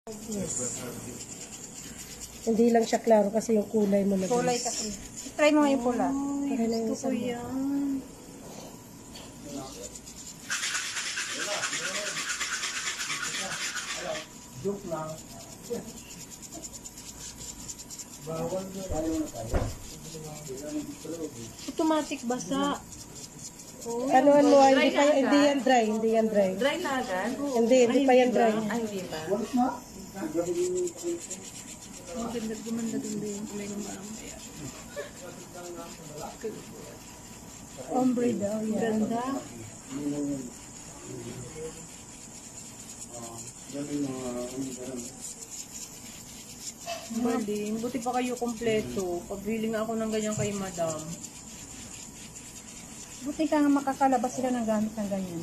Yes. Hindi lang siya klaro kasi yung kulay mo na. Kulay kasi. Try mo yung pula. Try na yung Gusto ko yan. Joke lang. Automatic basa. Oh, Ano, hindi pa yan, hindi yan dry, hindi yan dry. Dry na agad? Hindi pa yan dry. Ay, hindi pa. Gumanda din ba yung kulay ng mamaya? Ombre daw, yan. Ganda. Galing. Buti pa kayo kompleto. Pagbili nga ako ng ganyan kay madam. Buti ka nga makakalabas sila ng gamit ng ganyan.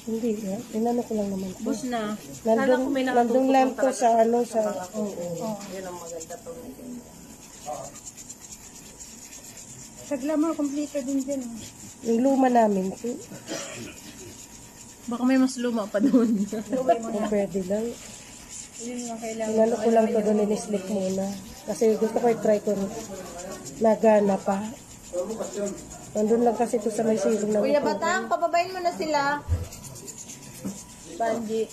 Hindi yan. Inano ko lang naman. Boss na. Sana kung may Nandun lang to sa ano, sa... Yan ang maganda to. Sa glamour, kompleto din dyan. Yung luma namin, to. Baka may mas luma pa doon. Kung pwede lang. Yun yung kailangan. Inano ko lang to doon, inislik muna. Kasi gusto ko i-try kung nagana pa. Nandun lang kasi to sa may silong na. Kuya Batang, pababayin mo na sila. Banji.